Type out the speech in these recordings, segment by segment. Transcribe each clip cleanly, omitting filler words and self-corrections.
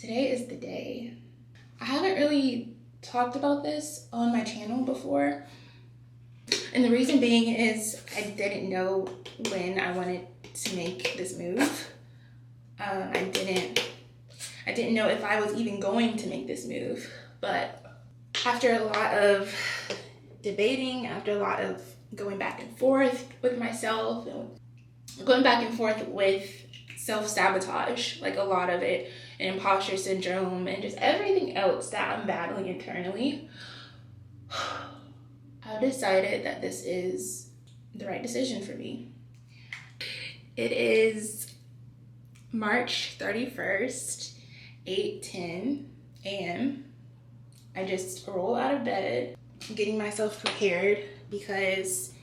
Today is the day. I haven't really talked about this on my channel before. And the reason being is I didn't know when I wanted to make this move. I didn't know if I was even going to make this move. But after a lot of debating, after a lot of going back and forth with myself, and going back and forth with self-sabotage, like a lot of it, and imposter syndrome, and just everything else that I'm battling internally, I've decided that this is the right decision for me. It is March 31st, 8:10 a.m. I just roll out of bed, getting myself prepared, because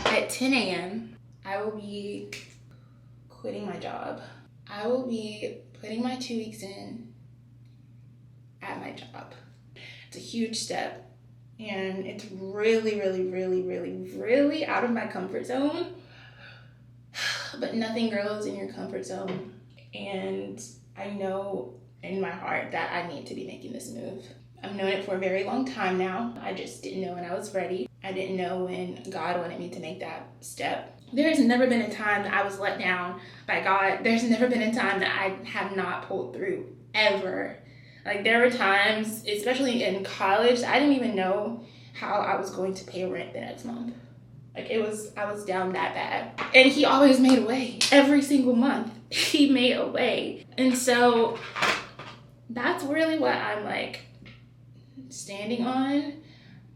at 10 a.m. I will be quitting my job. I will be putting my 2 weeks in at my job. It's a huge step, and it's really out of my comfort zone. But nothing grows in your comfort zone, and I know in my heart that I need to be making this move. I've known it for a very long time now. I just didn't know when I was ready. I didn't know when God wanted me to make that step. There's never been a time that I was let down by God. There's never been a time that I have not pulled through, ever. Like, there were times, especially in college, I didn't even know how I was going to pay rent the next month. Like, I was down that bad. And he always made a way. Every single month, he made a way. And so that's really what I'm like standing on,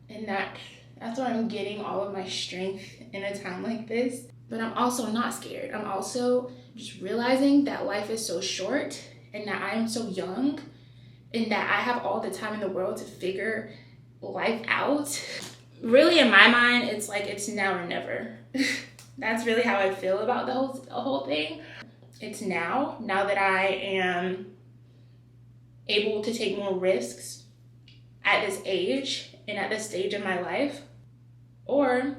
and that's where I'm getting all of my strength in a time like this. But I'm also not scared. I'm also just realizing that life is so short, and that I am so young, and that I have all the time in the world to figure life out. Really, in my mind, it's like it's now or never. That's really how I feel about the whole thing. It's now that I am able to take more risks at this age and at this stage in my life, or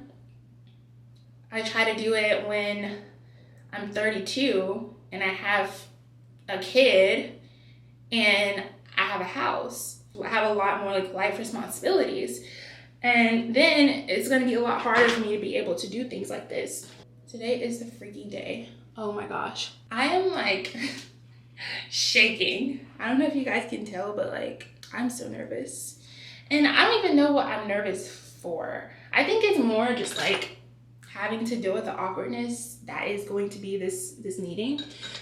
I try to do it when I'm 32 and I have a kid and I have a house. I have a lot more like life responsibilities, and then it's going to be a lot harder for me to be able to do things like this. Today is the freaky day. Oh my gosh, I am like shaking. I don't know if you guys can tell, but like I'm so nervous, and I don't even know what I'm nervous for. I think it's more just like having to deal with the awkwardness that is going to be this meeting.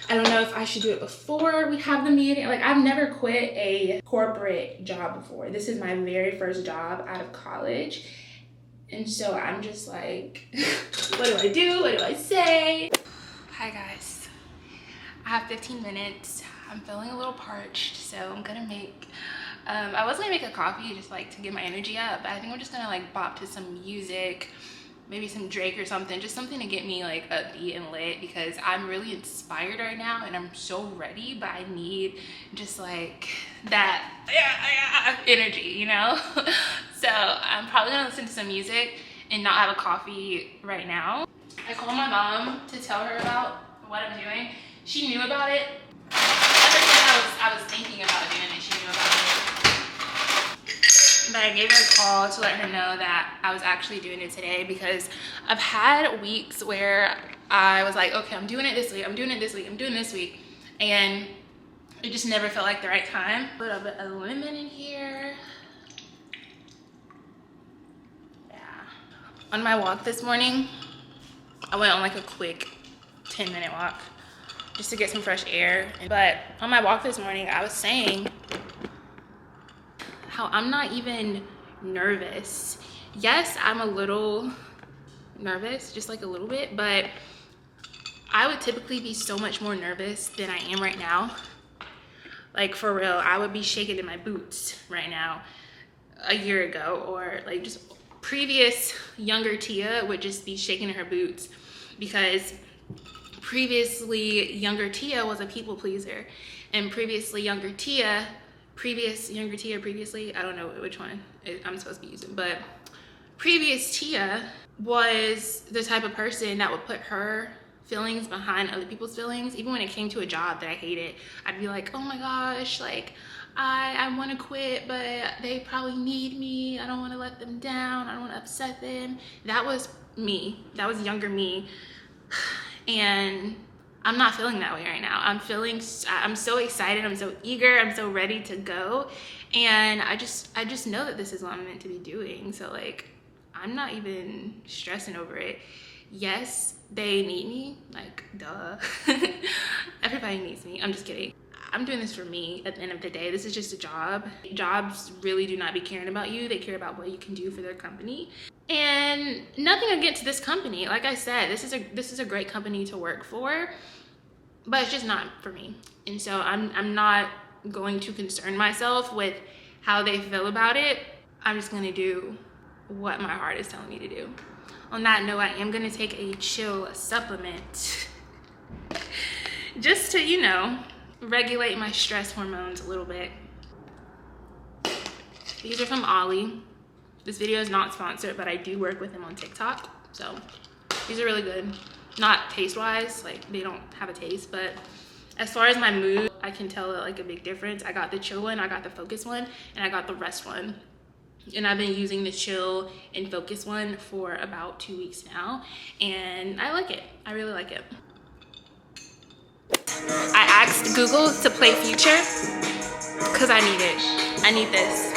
I don't know if I should do it before we have the meeting. Like, I've never quit a corporate job before. This is my very first job out of college. And so I'm just like, what do I do? What do I say? Hi guys, I have 15 minutes. I'm feeling a little parched, so I'm gonna make, I was gonna make a coffee just like to get my energy up, but I think I'm just gonna like bop to some music, maybe some Drake or something, just something to get me like upbeat and lit, because I'm really inspired right now and I'm so ready, but I need just like that energy, you know? So I'm probably gonna listen to some music and not have a coffee right now. I called my mom to tell her about what I'm doing. She knew about it. Ever since I was thinking about doing it, she knew about it. But I gave her a call to let her know that I was actually doing it today, because I've had weeks where I was like, okay, I'm doing it this week, I'm doing it this week, I'm doing it this week, and it just never felt like the right time. Put a bit of lemon in here. Yeah. On my walk this morning, I went on like a quick 10-minute walk just to get some fresh air. But on my walk this morning, I was saying how I'm not even nervous. Yes, I'm a little nervous, just like a little bit, but I would typically be so much more nervous than I am right now. Like, for real, I would be shaking in my boots right now a year ago, or like just previous younger Tia would just be shaking in her boots, because previously younger Tia was a people pleaser, and previously younger Tia, I don't know which one I'm supposed to be using, but previous Tia was the type of person that would put her feelings behind other people's feelings. Even when it came to a job that I hated, I'd be like, oh my gosh, like I want to quit, but they probably need me. I don't want to let them down. I don't want to upset them. That was me. That was younger me. And I'm not feeling that way right now. I'm so excited. I'm so eager. I'm so ready to go. And I just know that this is what I'm meant to be doing. So like, I'm not even stressing over it. Yes, they need me, like, duh. Everybody needs me. I'm just kidding. I'm doing this for me at the end of the day. This is just a job. Jobs really do not be caring about you. They care about what you can do for their company. And nothing against this company. Like I said, this is a great company to work for, but it's just not for me. And so I'm not going to concern myself with how they feel about it. I'm just gonna do what my heart is telling me to do. On that note, I am gonna take a chill supplement just to, you know, regulate my stress hormones a little bit. These are from Ollie. This video is not sponsored, but I do work with him on TikTok. So these are really good. Not taste-wise, like they don't have a taste, but as far as my mood, I can tell like a big difference. I got the chill one, I got the focus one, and I got the rest one. And I've been using the chill and focus one for about 2 weeks now, and I like it. I really like it. I asked Google to play Future because I need it. I need this.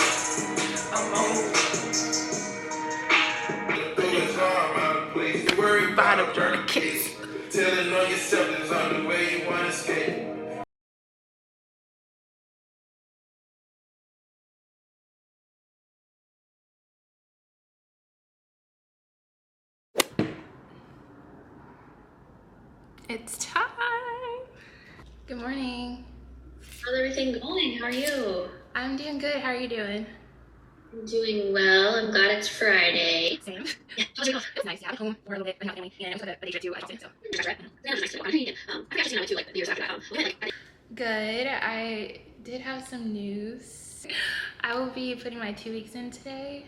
Bottom joint kiss. Telling on yourself there's only way you want to escape. It's time. Good morning. How's everything going? How are you? I'm doing good. How are you doing? I'm doing well. I'm glad it's Friday. Same. Yeah, it was nice. Yeah, I was home for a little bit with my family, and it was like a day trip too. I just did so. I've actually seen it too, like the years after that. Good. I did have some news. I will be putting my 2 weeks in today.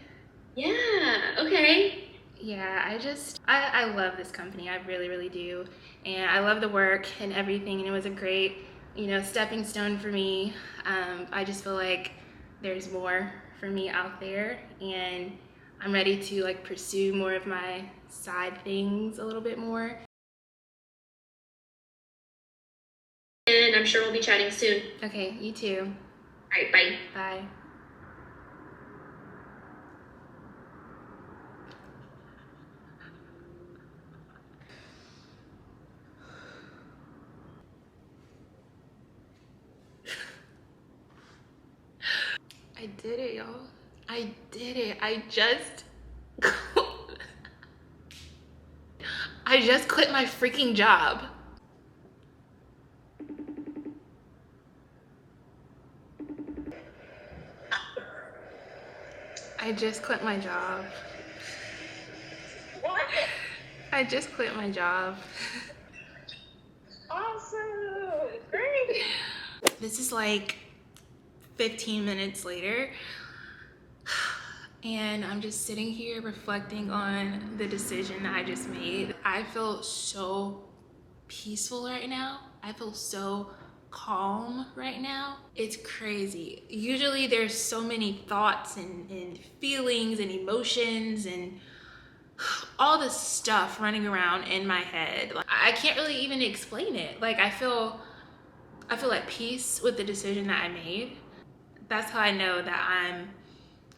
Yeah. Okay. Yeah, I love this company. I really, really do. And I love the work and everything. And it was a great, you know, stepping stone for me. I just feel like there's more for me out there, and I'm ready to like pursue more of my side things a little bit more. And I'm sure we'll be chatting soon. Okay, you too. All right, bye. Bye. I did it, y'all. I did it. I just quit my freaking job. I just quit my job. What? I just quit my job. Awesome. Great. This is like 15 minutes later, and I'm just sitting here reflecting on the decision that I just made. I feel so peaceful right now. I feel so calm right now. It's crazy. Usually there's so many thoughts and feelings and emotions and all this stuff running around in my head. Like, I can't really even explain it. Like I feel at peace with the decision that I made. That's how I know that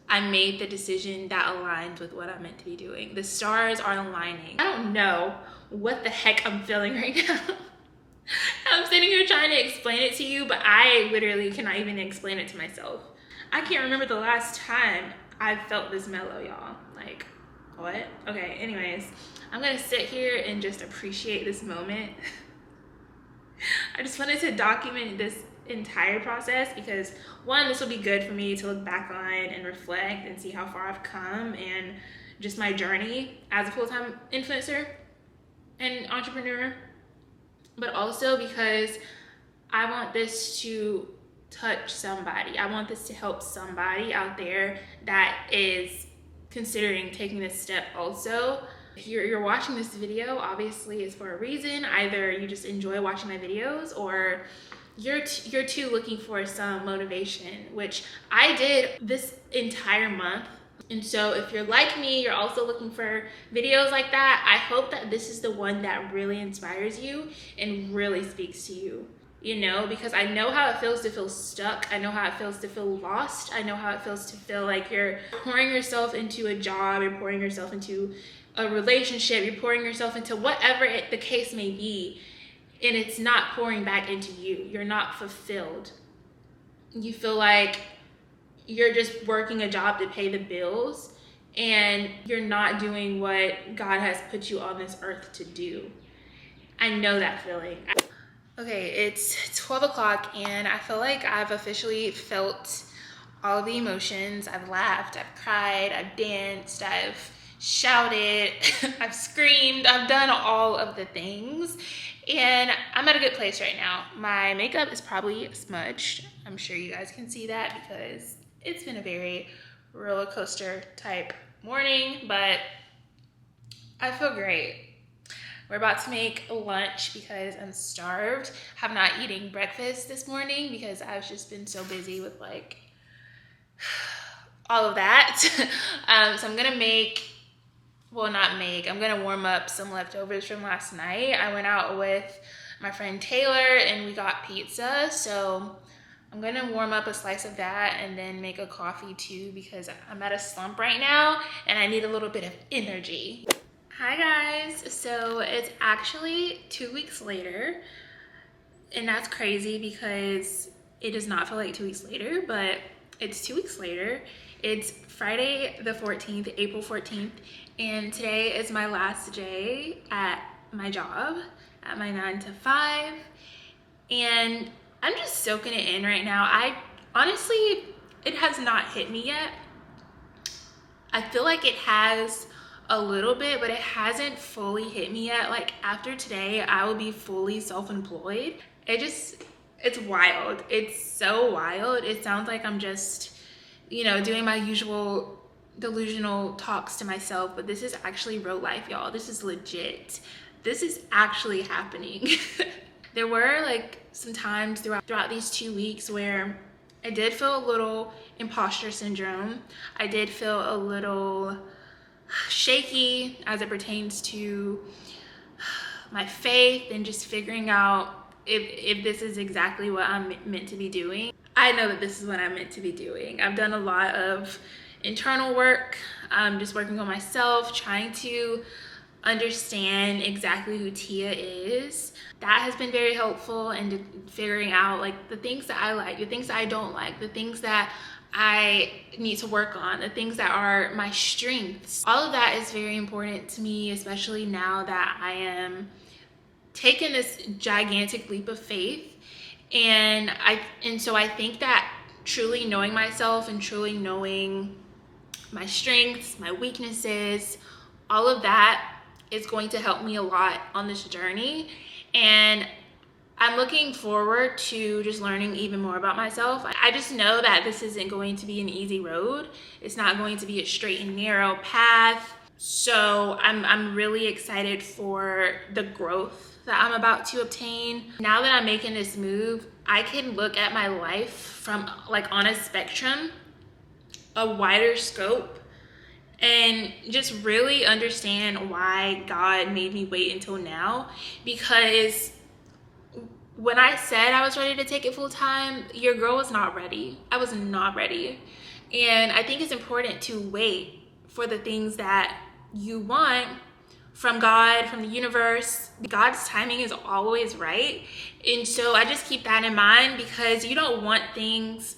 I made the decision that aligns with what I'm meant to be doing. The stars are aligning. I don't know what the heck I'm feeling right now. I'm sitting here trying to explain it to you, but I literally cannot even explain it to myself. I can't remember the last time I felt this mellow, y'all. Like, what? Okay, anyways, I'm gonna sit here and just appreciate this moment. I just wanted to document this entire process because one, this will be good for me to look back on and reflect and see how far I've come and just my journey as a full-time influencer and entrepreneur, but also because I want this to touch somebody. I want this to help somebody out there that is considering taking this step also. If you're watching this video, obviously it's for a reason. Either you just enjoy watching my videos, or you're too looking for some motivation, which I did this entire month. And so if you're like me, you're also looking for videos like that, I hope that this is the one that really inspires you and really speaks to you. You know, because I know how it feels to feel stuck. I know how it feels to feel lost. I know how it feels to feel like you're pouring yourself into a job, you're pouring yourself into a relationship, you're pouring yourself into whatever the case may be, and it's not pouring back into you. You're not fulfilled. You feel like you're just working a job to pay the bills, and you're not doing what God has put you on this earth to do. I know that feeling. Okay, it's 12 o'clock and I feel like I've officially felt all of the emotions. I've laughed, I've cried, I've danced, I've shouted, I've screamed, I've done all of the things, and I'm at a good place right now. My makeup is probably smudged. I'm sure you guys can see that because it's been a very roller coaster type morning, but I feel great. We're about to make lunch because I'm starved. Have not eaten breakfast this morning because I've just been so busy with like all of that. So I'm gonna I'm gonna warm up some leftovers from last night. I went out with my friend Taylor and we got pizza. So I'm gonna warm up a slice of that and then make a coffee too because I'm at a slump right now and I need a little bit of energy. Hi guys, so it's actually 2 weeks later, and that's crazy because it does not feel like 2 weeks later, but it's 2 weeks later. It's Friday the 14th, April 14th, and today is my last day at my job, at my 9 to 5, and I'm just soaking it in right now. Honestly, it has not hit me yet. I feel like it has a little bit, but it hasn't fully hit me yet. Like after today, I will be fully self-employed. It's wild. It's so wild. It sounds like I'm just, doing my usual delusional talks to myself, but this is actually real life, y'all. This is legit. This is actually happening. There were like some times throughout these 2 weeks where I did feel a little imposter syndrome. I did feel a little shaky as it pertains to my faith and just figuring out if this is exactly what I'm meant to be doing. I know that this is what I'm meant to be doing. I've done a lot of internal work, just working on myself, trying to understand exactly who Tia is. That has been very helpful in figuring out like the things that I like, the things that I don't like, the things that I need to work on, the things that are my strengths. All of that is very important to me, especially now that I am taking this gigantic leap of faith. And so I think that truly knowing myself and truly knowing my strengths, my weaknesses, all of that is going to help me a lot on this journey. And I'm looking forward to just learning even more about myself. I just know that this isn't going to be an easy road. It's not going to be a straight and narrow path. So I'm really excited for the growth that I'm about to obtain. Now that I'm making this move, I can look at my life from like on a spectrum, a wider scope, and just really understand why God made me wait until now. Because when I said I was ready to take it full time, your girl was not ready. I was not ready. And I think it's important to wait for the things that you want from God, from the universe. God's timing is always right. And so I just keep that in mind because you don't want things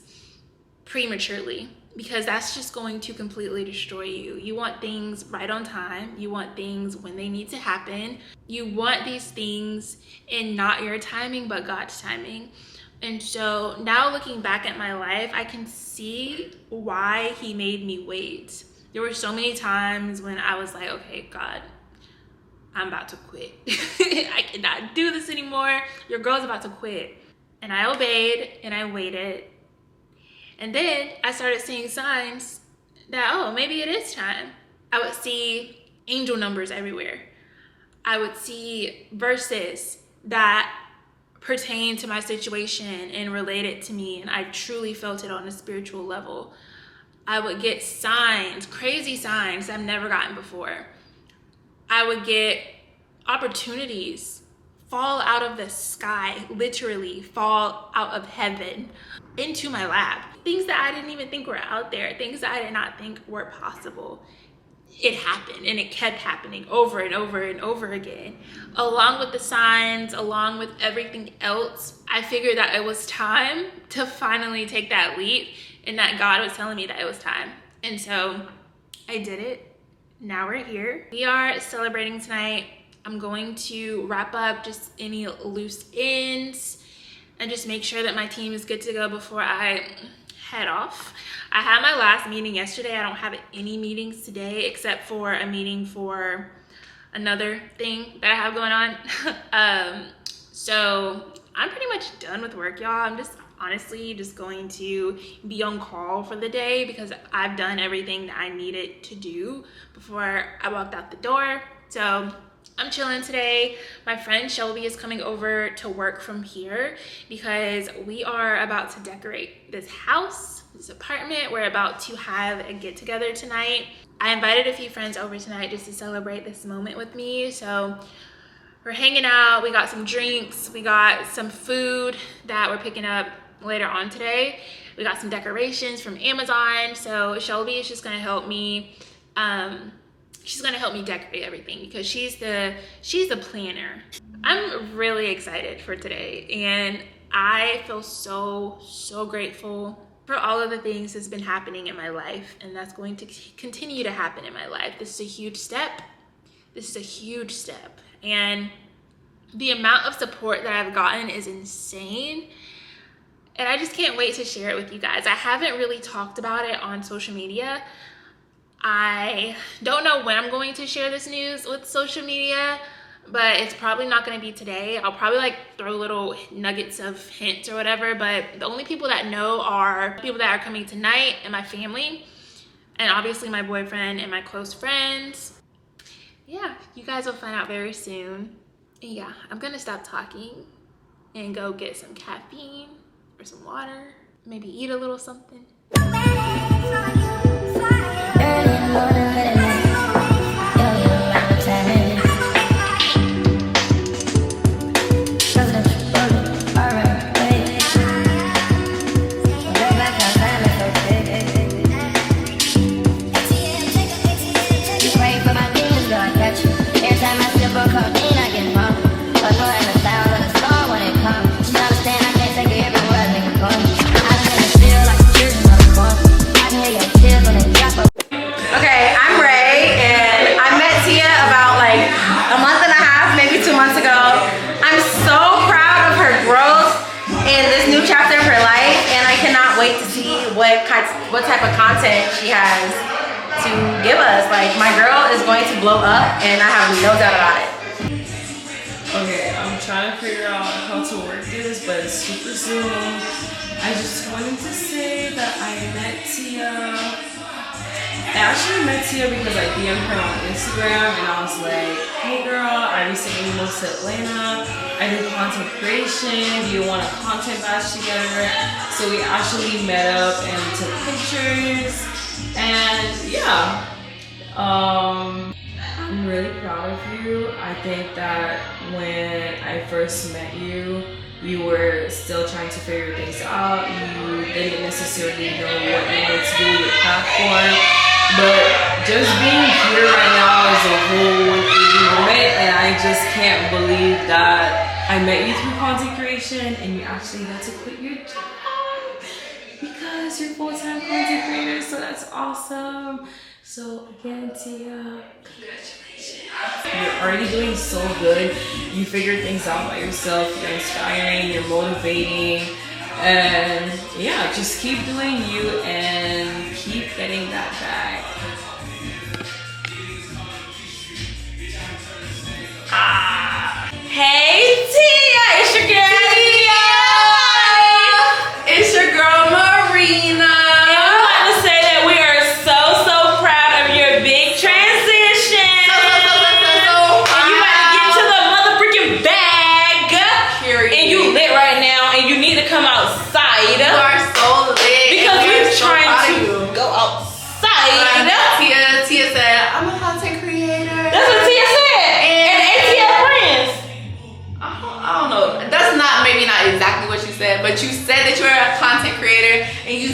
prematurely, because that's just going to completely destroy you. You want things right on time. You want things when they need to happen. You want these things in not your timing, but God's timing. And so now looking back at my life, I can see why he made me wait. There were so many times when I was like, okay, God, I'm about to quit. I cannot do this anymore. Your girl's about to quit. And I obeyed and I waited. And then I started seeing signs that, oh, maybe it is time. I would see angel numbers everywhere. I would see verses that pertain to my situation and related to me, and I truly felt it on a spiritual level. I would get signs, crazy signs I've never gotten before. I would get opportunities fall out of the sky, literally fall out of heaven into my lap. Things that I didn't even think were out there, things that I did not think were possible. It happened, and it kept happening over and over and over again. Along with the signs, along with everything else, I figured that it was time to finally take that leap, and that God was telling me that it was time. And so I did it. Now we're here. We are celebrating tonight. I'm going to wrap up just any loose ends and just make sure that my team is good to go before I head off. I had my last meeting yesterday. I don't have any meetings today except for a meeting for another thing that I have going on. So I'm pretty much done with work, y'all. I'm just honestly just going to be on call for the day because I've done everything that I needed to do before I walked out the door. So I'm chilling today. My friend Shelby is coming over to work from here because we are about to decorate this house, this apartment. We're about to have a get together tonight. I invited a few friends over tonight just to celebrate this moment with me. So we're hanging out. We got some drinks. We got some food that we're picking up later on today. We got some decorations from Amazon. So Shelby is just gonna help me. She's gonna help me decorate everything because she's the planner. I'm really excited for today, and I feel so grateful for all of the things that's been happening in my life, and that's going to continue to happen in my life. This is a huge step. This is a huge step, and the amount of support that I've gotten is insane, and I just can't wait to share it with you guys. I haven't really talked about it on social media. I don't know when I'm going to share this news with social media, but it's probably not going to be today. I'll probably like throw little nuggets of hints or whatever, but the only people that know are people that are coming tonight and my family, and obviously my boyfriend and my close friends. Yeah, you guys will find out very soon. And yeah, I'm gonna stop talking and go get some caffeine or some water, maybe eat a little something. What type of content she has to give us. Like, my girl is going to blow up, and I have no doubt about it. Okay, I'm trying to figure out how to work this, but it's super soon. I just wanted to say that I met Tia. I actually met Tia because I DM'd her on Instagram, and I was like, hey girl, I recently moved to Atlanta. I do content creation. Do you want a content batch together? So we actually met up and took pictures, and yeah, I'm really proud of you. I think that when I first met you, you were still trying to figure things out. You didn't necessarily know what you wanted to do with your platform, but just being here right now is a whole 180 moment, and I just can't believe that I met you through content creation and you actually got to quit your job because you're full-time content creator, so that's awesome. So again, Tia, congratulations. You're already doing so good. You figured things out by yourself. You're inspiring, you're motivating, and yeah, just keep doing you and keep getting that bag. Hey Tia, it's your girl Tia. It's your girl Marina. And I want to say that we are so proud of your big transition. So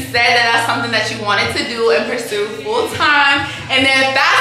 said that that's something that you wanted to do and pursue full time. And then fast